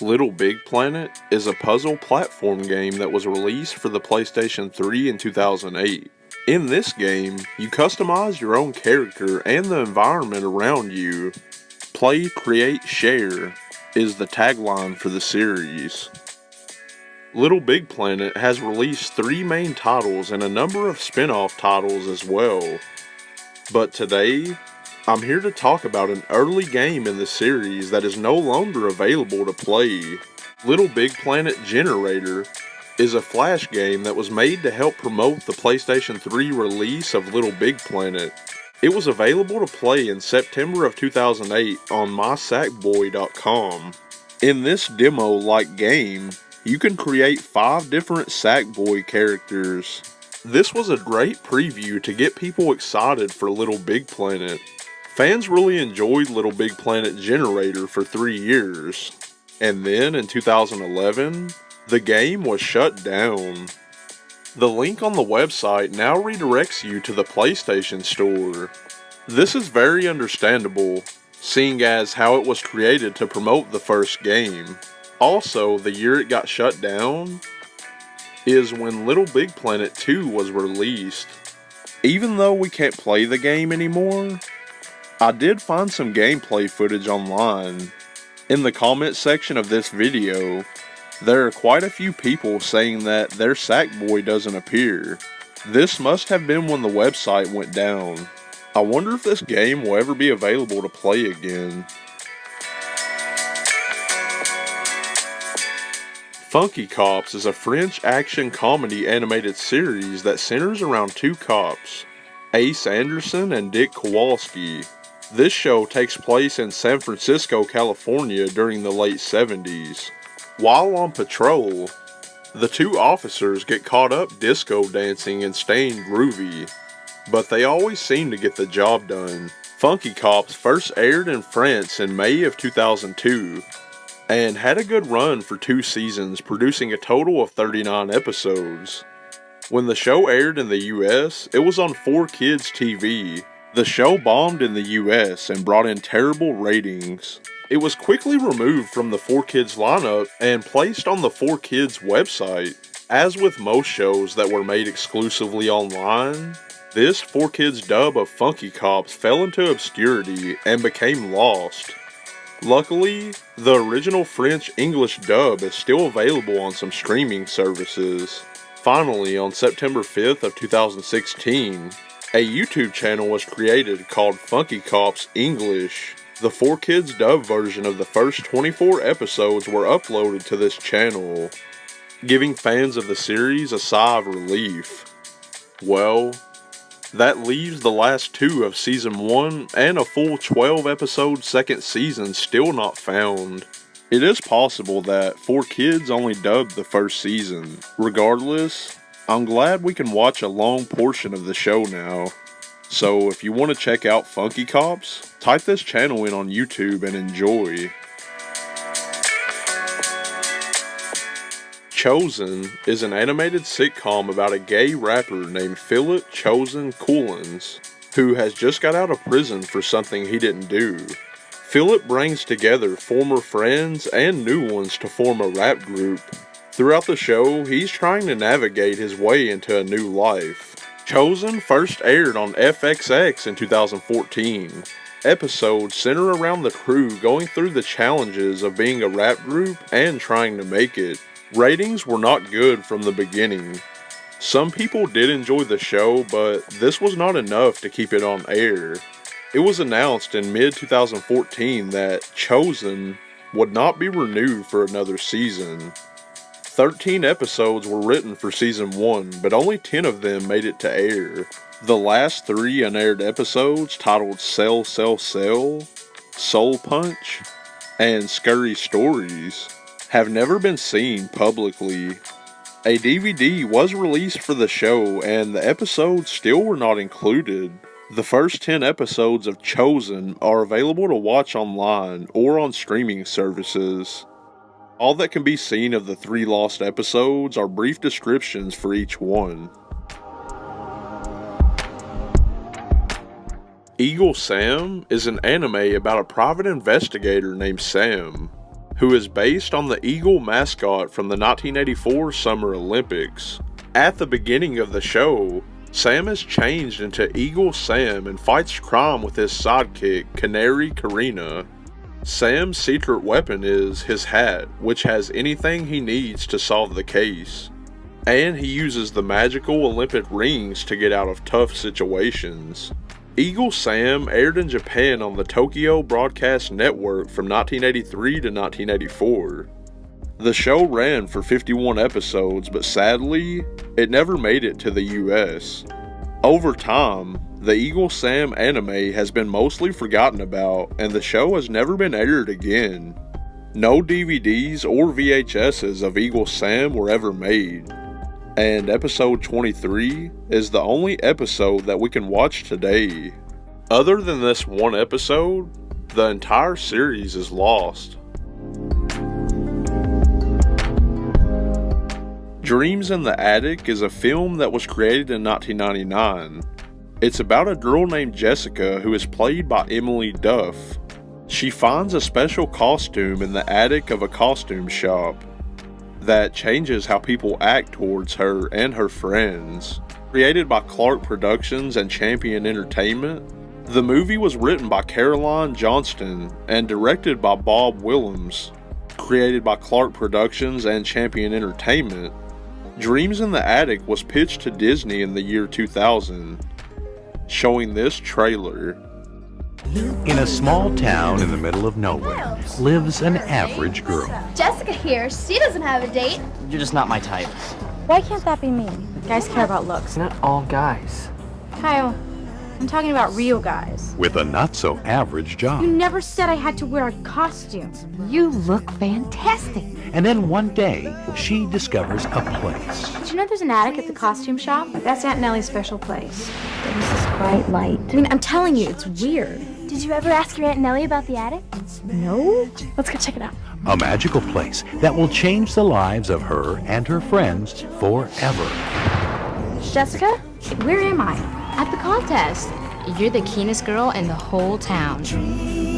Little Big Planet is a puzzle platform game that was released for the PlayStation 3 in 2008. In this game, you customize your own character and the environment around you. Play, create, share is the tagline for the series. Little Big Planet has released 3 main titles and a number of spin-off titles as well. But today, I'm here to talk about an early game in the series that is no longer available to play. Little Big Planet Generator is a flash game that was made to help promote the PlayStation 3 release of Little Big Planet. It was available to play in September of 2008 on mysackboy.com. In this demo-like game, you can create 5 different Sackboy characters. This was a great preview to get people excited for Little Big Planet. Fans really enjoyed Little Big Planet Generator for 3 years, and then in 2011, the game was shut down. The link on the website now redirects you to the PlayStation Store. This is very understandable, seeing as how it was created to promote the first game. Also, the year it got shut down is when Little Big Planet 2 was released. Even though we can't play the game anymore, I did find some gameplay footage online. In the comment section of this video, there are quite a few people saying that their Sackboy doesn't appear. This must have been when the website went down. I wonder if this game will ever be available to play again. Funky Cops is a French action comedy animated series that centers around 2 cops, Ace Anderson and Dick Kowalski. This show takes place in San Francisco, California during the late 70s. While on patrol, the 2 officers get caught up disco dancing and staying groovy, but they always seem to get the job done. Funky Cops first aired in France in May of 2002, and had a good run for 2 seasons, producing a total of 39 episodes. When the show aired in the US, it was on 4Kids TV. The show bombed in the US and brought in terrible ratings. It was quickly removed from the 4Kids lineup and placed on the 4Kids website. As with most shows that were made exclusively online, this 4Kids dub of Funky Cops fell into obscurity and became lost. Luckily, the original French-English dub is still available on some streaming services. Finally, on September 5th of 2016, a YouTube channel was created called Funky Cops English. The 4Kids dub version of the first 24 episodes were uploaded to this channel, giving fans of the series a sigh of relief. Well, that leaves the last 2 of Season 1 and a full 12 episode second season still not found. It is possible that 4Kids only dubbed the first season. Regardless, I'm glad we can watch a long portion of the show now. So if you want to check out Funky Cops, type this channel in on YouTube and enjoy. Chosen is an animated sitcom about a gay rapper named Philip Chosen Coolins, who has just got out of prison for something he didn't do. Philip brings together former friends and new ones to form a rap group. Throughout the show, he's trying to navigate his way into a new life. Chosen first aired on FXX in 2014. Episodes center around the crew going through the challenges of being a rap group and trying to make it. Ratings were not good from the beginning. Some people did enjoy the show, but this was not enough to keep it on air. It was announced in mid-2014 that Chosen would not be renewed for another season. 13 episodes were written for Season 1, but only 10 of them made it to air. The last 3 unaired episodes, titled Sell, Sell, Sell, Soul Punch, and Scurry Stories, have never been seen publicly. A DVD was released for the show, and the episodes still were not included. The first 10 episodes of Chosen are available to watch online or on streaming services. All that can be seen of the 3 lost episodes are brief descriptions for each one. Eagle Sam is an anime about a private investigator named Sam, who is based on the eagle mascot from the 1984 Summer Olympics. At the beginning of the show, Sam is changed into Eagle Sam and fights crime with his sidekick, Canary Karina. Sam's secret weapon is his hat, which has anything he needs to solve the case. And he uses the magical Olympic rings to get out of tough situations. Eagle Sam aired in Japan on the Tokyo Broadcast Network from 1983 to 1984. The show ran for 51 episodes, but sadly, it never made it to the US. Over time, the Eagle Sam anime has been mostly forgotten about, and the show has never been aired again. No DVDs or VHSs of Eagle Sam were ever made, and episode 23 is the only episode that we can watch today. Other than this one episode, the entire series is lost. Dreams in the Attic is a film that was created in 1999. It's about a girl named Jessica who is played by Emily Duff. She finds a special costume in the attic of a costume shop that changes how people act towards her and her friends. Created by Clark Productions and Champion Entertainment, the movie was written by Caroline Johnston and directed by Bob Willems. Created by Clark Productions and Champion Entertainment, Dreams in the Attic was pitched to Disney in the year 2000, showing this trailer. In a small town in the middle of nowhere lives an average girl. Jessica here, she doesn't have a date. You're just not my type. Why can't that be me? Guys care about looks. Not all guys. Kyle, I'm talking about real guys. With a not-so-average job. You never said I had to wear a costume. You look fantastic. And then one day, she discovers a place. Did you know there's an attic at the costume shop? That's Aunt Nellie's special place. There's this bright light. I mean, I'm telling you, it's weird. Did you ever ask your Aunt Nellie about the attic? No? Let's go check it out. A magical place that will change the lives of her and her friends forever. Jessica, where am I? At the contest. You're the keenest girl in the whole town.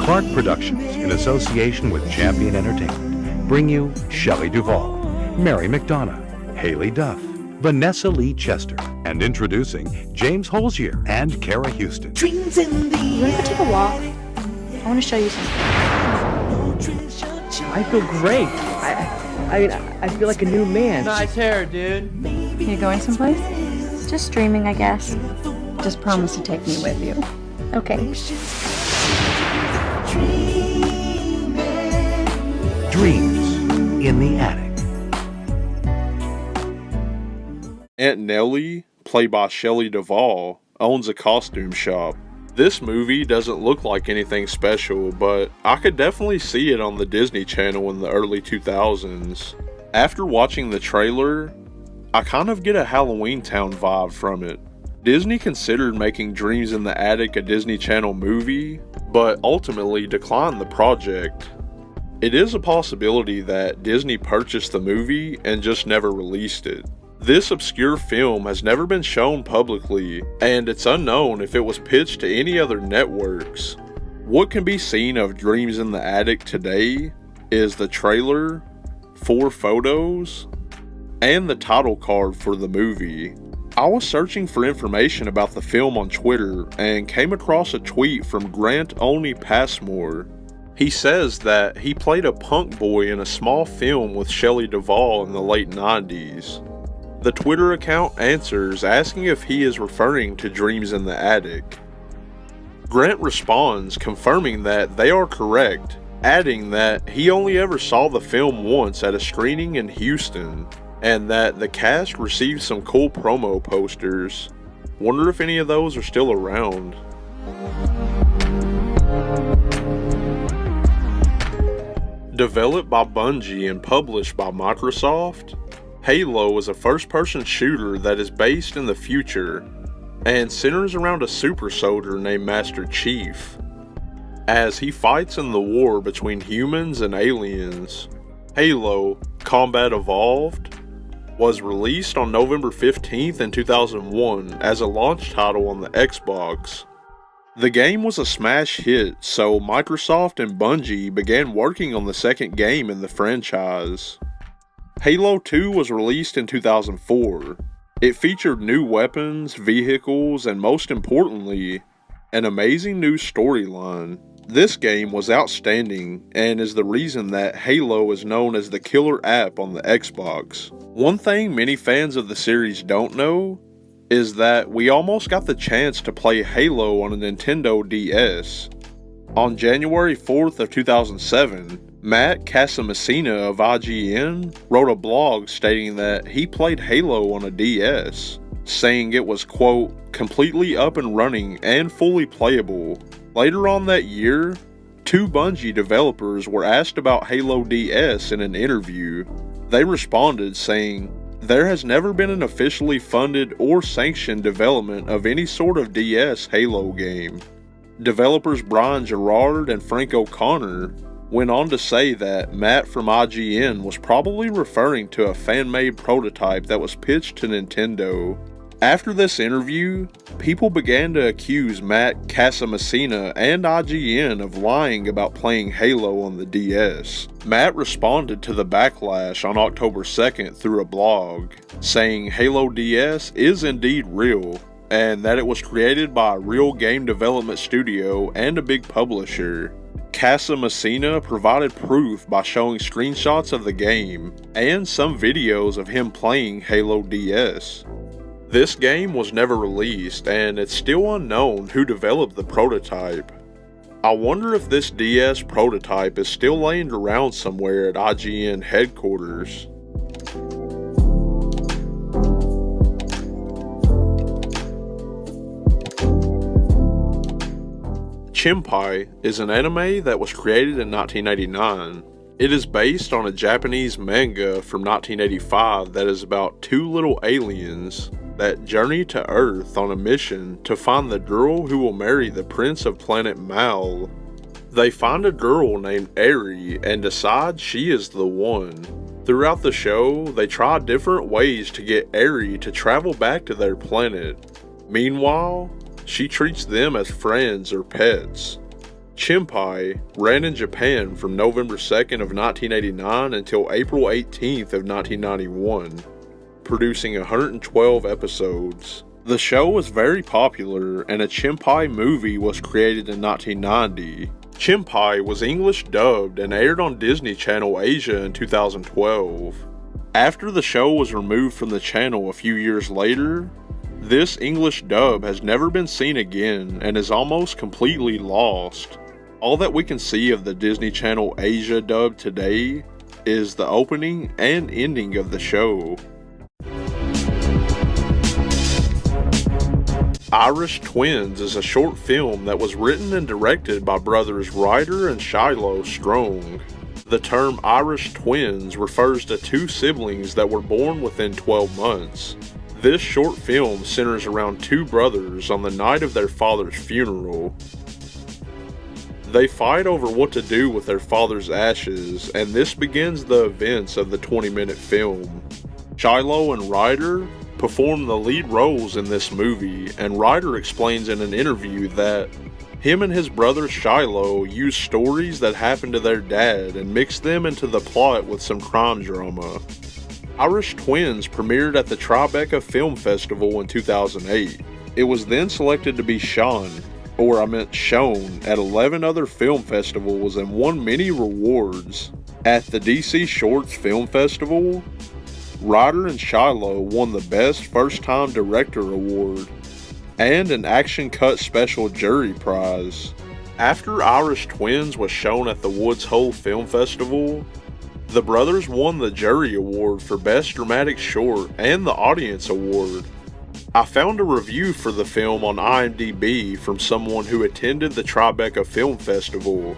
Clark Productions, in association with Champion Entertainment, bring you Shelley Duvall, Mary McDonough, Haley Duff, Vanessa Lee Chester, and introducing James Holzier and Kara Houston. You want to go take a walk? I want to show you something. I feel great. I feel like a new man. Nice hair, dude. You going someplace? Just dreaming, I guess. Just promise to take me with you. Okay. Dreams in the Attic. Aunt Nellie, played by Shelley Duvall, owns a costume shop. This movie doesn't look like anything special, but I could definitely see it on the Disney Channel in the early 2000s. After watching the trailer, I kind of get a Halloween Town vibe from it. Disney considered making Dreams in the Attic a Disney Channel movie, but ultimately declined the project. It is a possibility that Disney purchased the movie and just never released it. This obscure film has never been shown publicly, and it's unknown if it was pitched to any other networks. What can be seen of Dreams in the Attic today is the trailer, 4 photos, and the title card for the movie. I was searching for information about the film on Twitter and came across a tweet from Grant Only Passmore. He says that he played a punk boy in a small film with Shelley Duvall in the late 90s. The Twitter account answers asking if he is referring to Dreams in the Attic. Grant responds confirming that they are correct, adding that he only ever saw the film once at a screening in Houston, and that the cast received some cool promo posters. Wonder if any of those are still around. Developed by Bungie and published by Microsoft, Halo is a first-person shooter that is based in the future and centers around a super soldier named Master Chief. As he fights in the war between humans and aliens, Halo: Combat Evolved was released on November 15th in 2001 as a launch title on the Xbox. The game was a smash hit, so Microsoft and Bungie began working on the second game in the franchise. Halo 2 was released in 2004. It featured new weapons, vehicles, and most importantly, an amazing new storyline. This game was outstanding and is the reason that Halo is known as the killer app on the Xbox. One thing many fans of the series don't know is that we almost got the chance to play Halo on a Nintendo DS. On January 4th of 2007, Matt Casamassina of IGN wrote a blog stating that he played Halo on a DS, saying it was, quote, completely up and running and fully playable. Later on that year, 2 Bungie developers were asked about Halo DS in an interview. They responded saying, "There has never been an officially funded or sanctioned development of any sort of DS Halo game." Developers Brian Gerard and Frank O'Connor went on to say that Matt from IGN was probably referring to a fan-made prototype that was pitched to Nintendo. After this interview, people began to accuse Matt Casamassina and IGN of lying about playing Halo on the DS. Matt responded to the backlash on October 2nd through a blog, saying Halo DS is indeed real, and that it was created by a real game development studio and a big publisher. Casamassina provided proof by showing screenshots of the game and some videos of him playing Halo DS. This game was never released, and it's still unknown who developed the prototype. I wonder if this DS prototype is still laying around somewhere at IGN headquarters. Chimpai is an anime that was created in 1989. It is based on a Japanese manga from 1985 that is about 2 little aliens that journey to Earth on a mission to find the girl who will marry the prince of planet Mal. They find a girl named Eri and decide she is the one. Throughout the show, they try different ways to get Eri to travel back to their planet. Meanwhile, she treats them as friends or pets. Chimpai ran in Japan from November 2nd of 1989 until April 18th of 1991. Producing 112 episodes. The show was very popular and a Chimpai movie was created in 1990. Chimpai was English dubbed and aired on Disney Channel Asia in 2012. After the show was removed from the channel a few years later, this English dub has never been seen again and is almost completely lost. All that we can see of the Disney Channel Asia dub today is the opening and ending of the show. Irish Twins is a short film that was written and directed by brothers Ryder and Shiloh Strong. The term Irish Twins refers to 2 siblings that were born within 12 months. This short film centers around 2 brothers on the night of their father's funeral. They fight over what to do with their father's ashes, and this begins the events of the 20-minute film. Shiloh and Ryder perform the lead roles in this movie, and Ryder explains in an interview that him and his brother Shiloh use stories that happened to their dad and mix them into the plot with some crime drama. Irish Twins premiered at the Tribeca Film Festival in 2008. It was then selected to be shown at 11 other film festivals and won many rewards. At the DC Shorts Film Festival, Ryder and Shiloh won the Best First Time Director Award and an Action Cut Special Jury Prize. After Irish Twins was shown at the Woods Hole Film Festival, the brothers won the Jury Award for Best Dramatic Short and the Audience Award. I found a review for the film on IMDb from someone who attended the Tribeca Film Festival.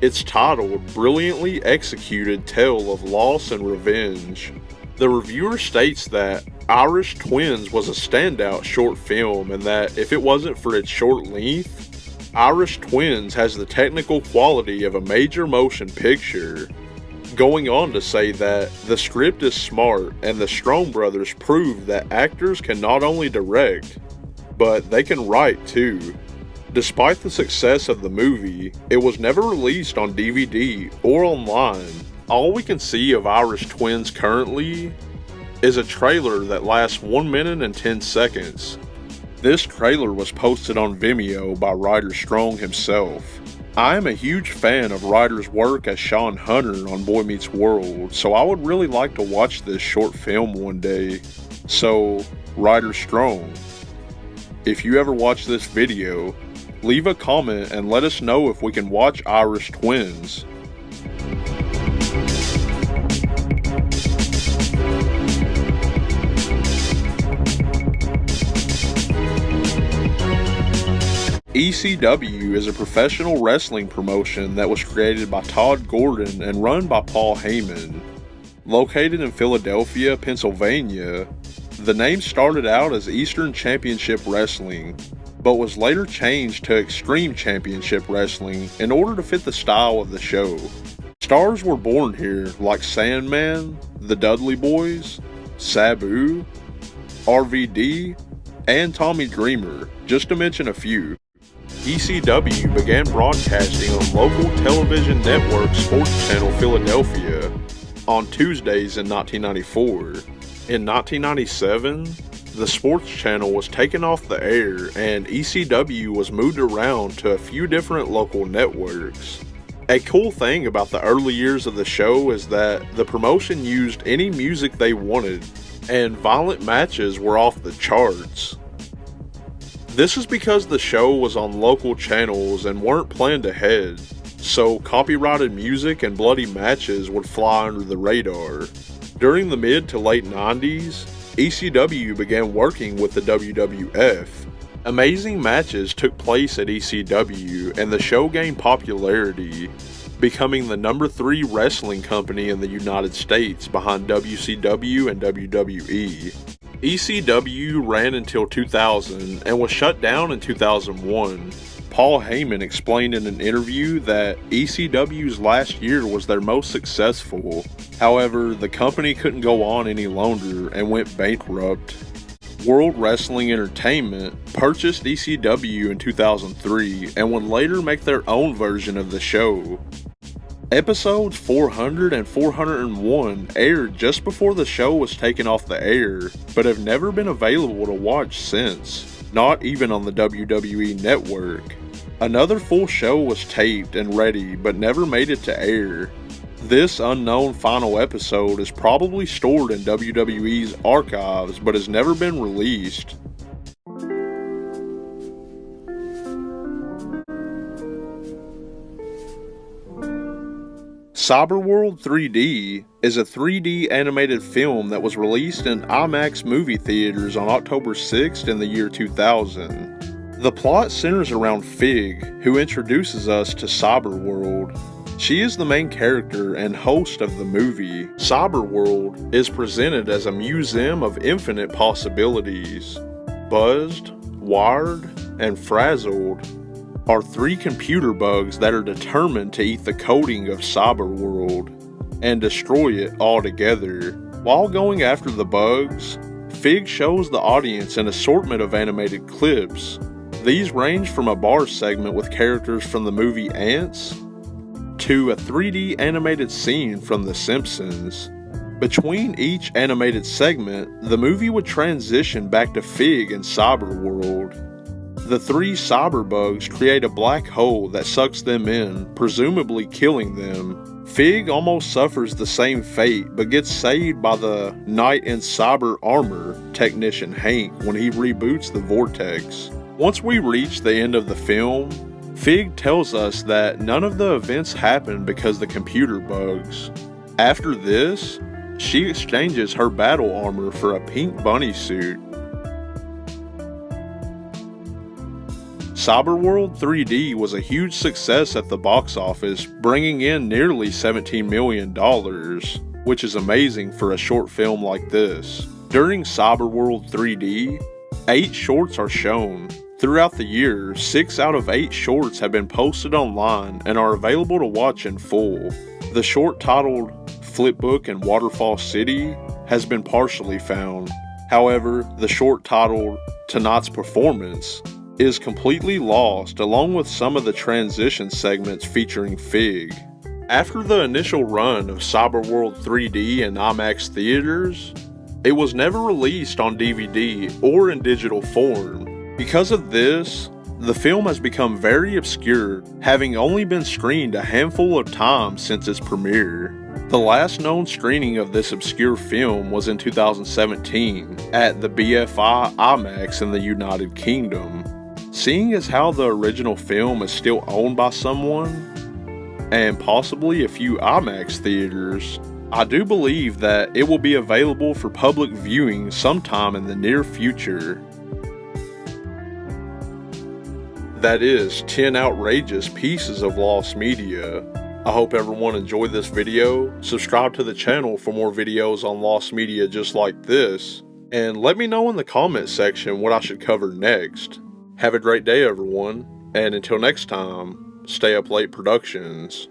It's titled Brilliantly Executed Tale of Loss and Revenge. The reviewer states that Irish Twins was a standout short film and that if it wasn't for its short length, Irish Twins has the technical quality of a major motion picture. Going on to say that the script is smart and the Strong brothers proved that actors can not only direct, but they can write too. Despite the success of the movie, it was never released on DVD or online. All we can see of Irish Twins currently is a trailer that lasts 1 minute and 10 seconds. This trailer was posted on Vimeo by Ryder Strong himself. I am a huge fan of Ryder's work as Sean Hunter on Boy Meets World, so I would really like to watch this short film one day. So, Ryder Strong, if you ever watch this video, leave a comment and let us know if we can watch Irish Twins. ECW is a professional wrestling promotion that was created by Todd Gordon and run by Paul Heyman. Located in Philadelphia, Pennsylvania, the name started out as Eastern Championship Wrestling, but was later changed to Extreme Championship Wrestling in order to fit the style of the show. Stars were born here like Sandman, the Dudley Boys, Sabu, RVD, and Tommy Dreamer, just to mention a few. ECW began broadcasting on local television network Sports Channel Philadelphia on Tuesdays in 1994. In 1997, the Sports Channel was taken off the air and ECW was moved around to a few different local networks. A cool thing about the early years of the show is that the promotion used any music they wanted, and violent matches were off the charts. This is because the show was on local channels and weren't planned ahead, so copyrighted music and bloody matches would fly under the radar. During the mid to late 90s, ECW began working with the WWF. Amazing matches took place at ECW and the show gained popularity, becoming the number 3 wrestling company in the United States behind WCW and WWE. ECW ran until 2000 and was shut down in 2001. Paul Heyman explained in an interview that ECW's last year was their most successful. However, the company couldn't go on any longer and went bankrupt. World Wrestling Entertainment purchased ECW in 2003 and would later make their own version of the show. Episodes 400 and 401 aired just before the show was taken off the air, but have never been available to watch since, not even on the WWE Network. Another full show was taped and ready but never made it to air. This unknown final episode is probably stored in WWE's archives but has never been released. Cyberworld 3D is a 3D animated film that was released in IMAX movie theaters on October 6th in the year 2000. The plot centers around Fig, who introduces us to Cyberworld. She is the main character and host of the movie. Cyberworld is presented as a museum of infinite possibilities. Buzzed, Wired, and Frazzled are 3 computer bugs that are determined to eat the coding of Cyberworld and destroy it altogether. While going after the bugs, Fig shows the audience an assortment of animated clips. These range from a bar segment with characters from the movie Ants to a 3D animated scene from The Simpsons. Between each animated segment, the movie would transition back to Fig and Cyberworld. The 3 cyberbugs create a black hole that sucks them in, presumably killing them. Fig almost suffers the same fate, but gets saved by the Knight in Cyber Armor technician Hank when he reboots the Vortex. Once we reach the end of the film, Fig tells us that none of the events happened because the computer bugs. After this, she exchanges her battle armor for a pink bunny suit. Cyberworld 3D was a huge success at the box office, bringing in nearly $17 million, which is amazing for a short film like this. During Cyberworld 3D, 8 shorts are shown. Throughout the year, 6 out of 8 shorts have been posted online and are available to watch in full. The short titled Flipbook and Waterfall City has been partially found. However, the short titled Tonight's Performance is completely lost along with some of the transition segments featuring Fig. After the initial run of Cyberworld 3D in IMAX theaters, it was never released on DVD or in digital form. Because of this, the film has become very obscure, having only been screened a handful of times since its premiere. The last known screening of this obscure film was in 2017 at the BFI IMAX in the United Kingdom. Seeing as how the original film is still owned by someone, and possibly a few IMAX theaters, I do believe that it will be available for public viewing sometime in the near future. That is 10 outrageous pieces of lost media. I hope everyone enjoyed this video. Subscribe to the channel for more videos on lost media just like this, and let me know in the comment section what I should cover next. Have a great day everyone, and until next time, stay up late productions.